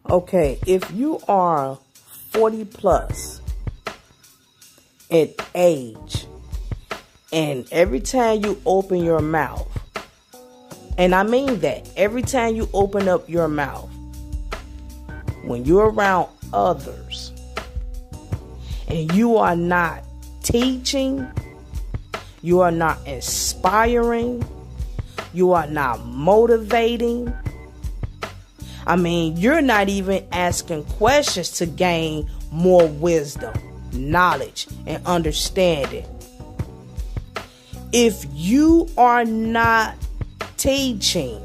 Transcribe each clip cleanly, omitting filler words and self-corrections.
Okay, if you are 40 plus in age, and every time you open your mouth, and I mean that, every time you open up your mouth, when you're around others, and you are not teaching, you are not inspiring, you are not motivating, I mean, you're not even asking questions to gain more wisdom, knowledge, and understanding. If you are not teaching,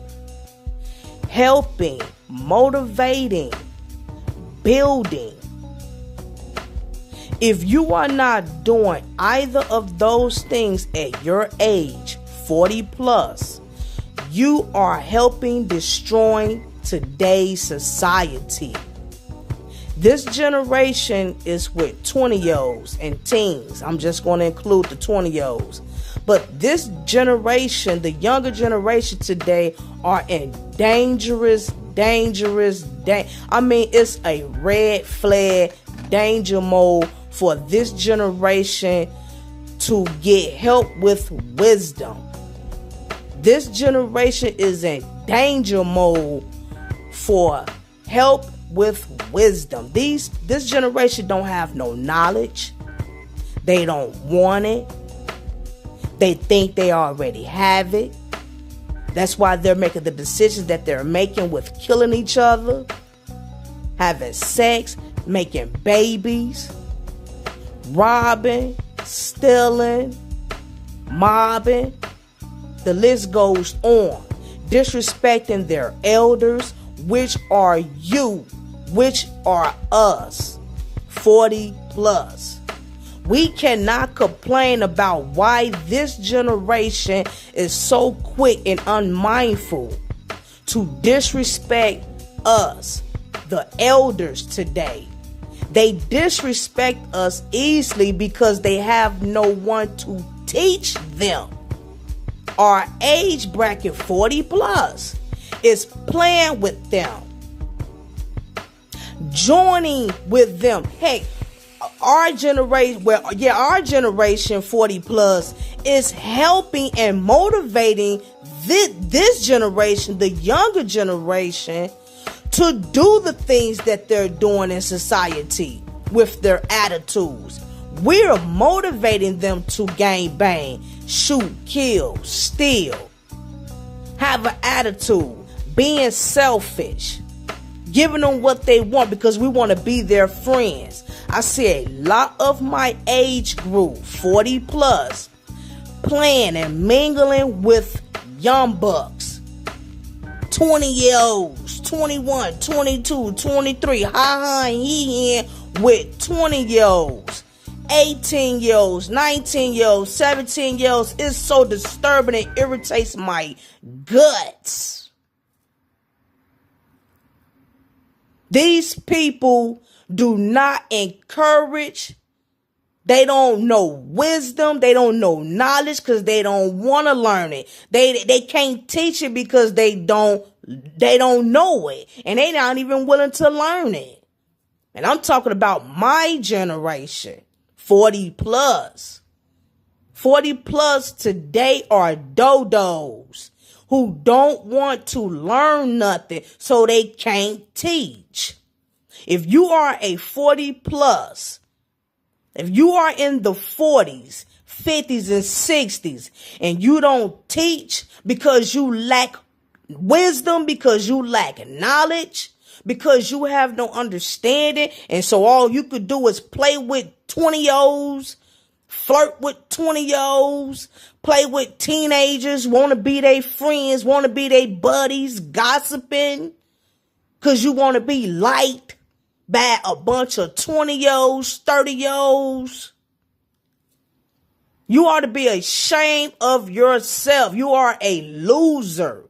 helping, motivating, building, if you are not doing either of those things at your age, 40 plus, you are helping destroy today's society. This generation is with 20-year-olds and teens. I'm just going to include the 20-year-olds. But this generation, the younger generation today, are in dangerous. I mean, it's a red flag danger mode for this generation to get help with wisdom. This generation is in danger mode for help with wisdom. This generation don't have no knowledge. They don't want it. They think they already have it. That's why they're making the decisions that they're making with killing each other, having sex, making babies, robbing, stealing, mobbing. The list goes on. Disrespecting their elders, which are you, which are us, 40 plus. We cannot complain about why this generation is so quick and unmindful to disrespect us, the elders today. They disrespect us easily because they have no one to teach them. Our age bracket, 40 plus, is playing with them, joining with them. Hey, our generation 40 plus is helping and motivating this generation, the younger generation, to do the things that they're doing in society with their attitudes. We're motivating them to gang bang, shoot, kill, steal, have an attitude, being selfish, giving them what they want because we want to be their friends. I see a lot of my age group, 40 plus, playing and mingling with young bucks, 20-year-olds, 21, 22, 23, hi with 20-year-olds, 18-year-olds, 19-year-olds, 17-year-olds. It's so disturbing and irritates my guts. These people do not encourage. They don't know wisdom. They don't know knowledge because they don't want to learn it. They can't teach it because they don't know it. And they're not even willing to learn it. And I'm talking about my generation, 40 plus. 40 plus today are dodos who don't want to learn nothing, so they can't teach. If you are a 40 plus, if you are in the 40s, 50s, and 60s, and you don't teach because you lack wisdom, because you lack knowledge, because you have no understanding, and so all you could do is play with 20-year-olds, flirt with 20-year-olds, play with teenagers, want to be their friends, want to be their buddies, gossiping, because you want to be liked by a bunch of 20-year-olds, 30-year-olds. You ought to be ashamed of yourself. You are a loser.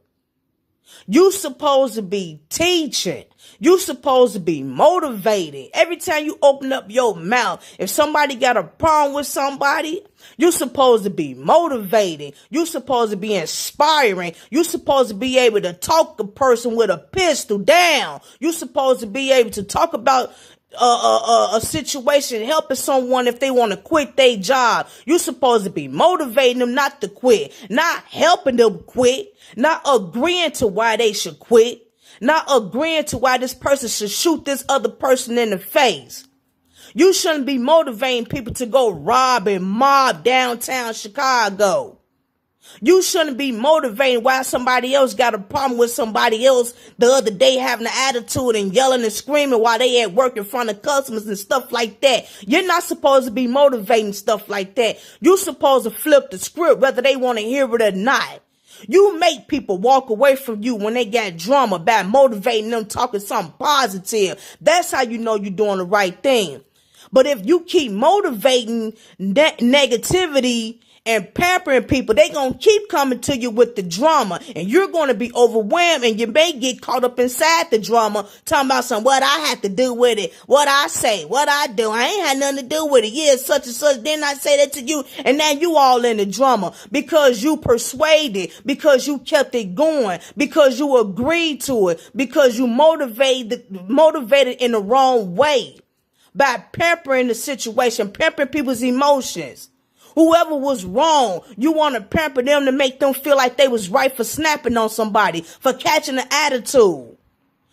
You supposed to be teaching. You supposed to be motivated. Every time you open up your mouth, if somebody got a problem with somebody, you supposed to be motivating. You supposed to be inspiring. You supposed to be able to talk a person with a pistol down. You supposed to be able to talk about a situation, helping someone if they want to quit their job. You supposed to be motivating them not to quit, not helping them quit, not agreeing to why they should quit, not agreeing to why this person should shoot this other person in the face. You shouldn't be motivating people to go rob and mob downtown Chicago. You shouldn't be motivating why somebody else got a problem with somebody else the other day, having an attitude and yelling and screaming while they at work in front of customers and stuff like that. You're not supposed to be motivating stuff like that. You're supposed to flip the script whether they want to hear it or not. You make people walk away from you when they got drama by motivating them, talking something positive. That's how you know you're doing the right thing. But if you keep motivating negativity and pampering people, they gonna keep coming to you with the drama, and you're gonna be overwhelmed, and you may get caught up inside the drama, talking about what I have to do with it, what I say, what I do. I ain't had nothing to do with it. Yeah, such and such. Didn't I say that to you? And now you all in the drama because you persuaded, because you kept it going, because you agreed to it, because you motivated in the wrong way by pampering the situation, pampering people's emotions. Whoever was wrong, you want to pamper them to make them feel like they was right for snapping on somebody, for catching an attitude.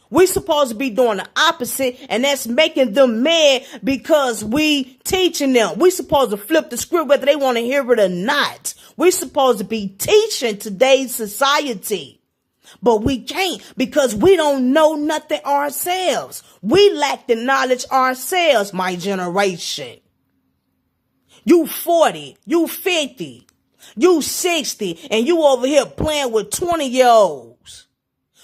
We supposed to be doing the opposite, and that's making them mad because we teaching them. We supposed to flip the script whether they want to hear it or not. We supposed to be teaching today's society. But we can't because we don't know nothing ourselves. We lack the knowledge ourselves, my generation. You 40, you 50, you 60, and you over here playing with 20-year-olds.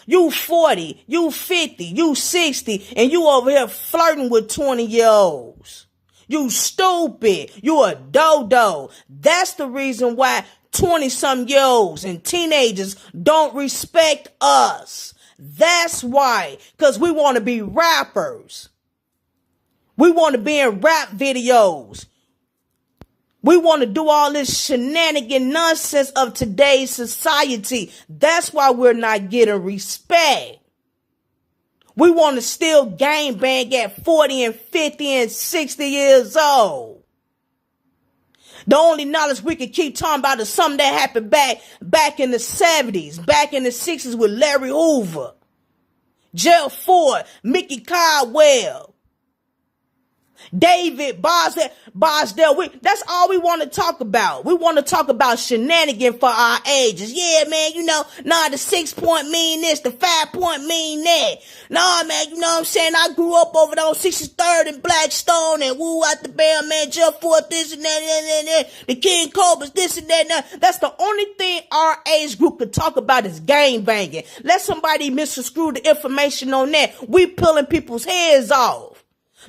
You 40, you 50, you 60, and you over here flirting with 20-year-olds. You stupid. You a dodo. That's the reason why 20-some-year-olds and teenagers don't respect us. That's why. Because we want to be rappers. We want to be in rap videos. We want to do all this shenanigan nonsense of today's society. That's why we're not getting respect. We want to still gangbang at 40 and 50 and 60 years old. The only knowledge we can keep talking about is something that happened back in the 70s, back in the 60s with Larry Hoover, Gerald Ford, Mickey Caldwell, David Bosdell. That's all we want to talk about. We want to talk about shenanigans for our ages. Yeah, man, the 6-point mean this, the 5-point mean that. Nah, man, you know what I'm saying? I grew up over there on 63rd and Blackstone and woo out the band, man, Jeff Ford, this and that, the King Cobras, this and that. That's the only thing our age group could talk about is gang banging. Let somebody misconstrue the information on that. We pulling people's heads off.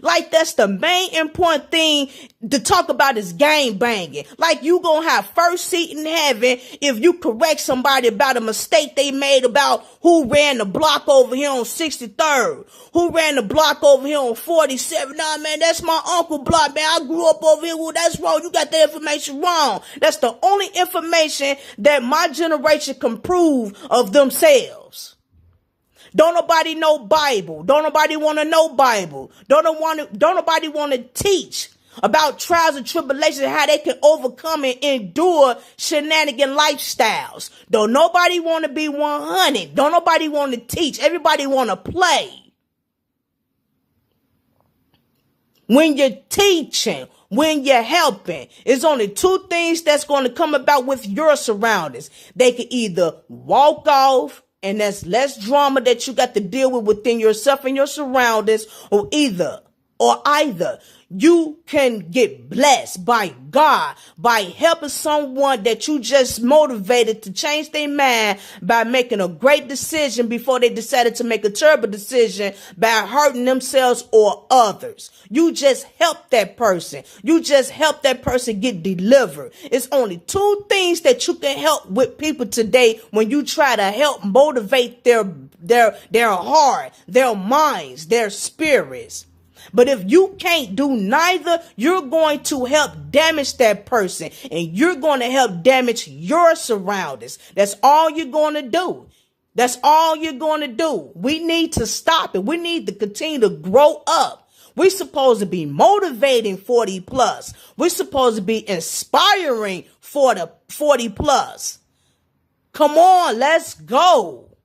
Like that's the main important thing to talk about is gang banging. Like you gonna have first seat in heaven if you correct somebody about a mistake they made about who ran the block over here on 63rd, who ran the block over here on 47. Nah, man, that's my uncle block, man. I grew up over here. Well, that's wrong. You got the information wrong. That's the only information that my generation can prove of themselves. Don't nobody know Bible. Don't nobody want to know Bible. Don't nobody want to teach about trials and tribulations, how they can overcome and endure shenanigan lifestyles. Don't nobody want to be 100. Don't nobody want to teach. Everybody want to play. When you're teaching, when you're helping, it's only two things that's going to come about with your surroundings. They can either walk off, and that's less drama that you got to deal with within yourself and your surroundings, or either Or either you can get blessed by God by helping someone that you just motivated to change their mind by making a great decision before they decided to make a terrible decision by hurting themselves or others. You just help that person. You just help that person get delivered. It's only two things that you can help with people today when you try to help motivate their heart, their minds, their spirits. But if you can't do neither, you're going to help damage that person and you're going to help damage your surroundings. That's all you're going to do. That's all you're going to do. We need to stop it. We need to continue to grow up. We're supposed to be motivating 40 plus. We're supposed to be inspiring for the 40 plus. Come on, let's go.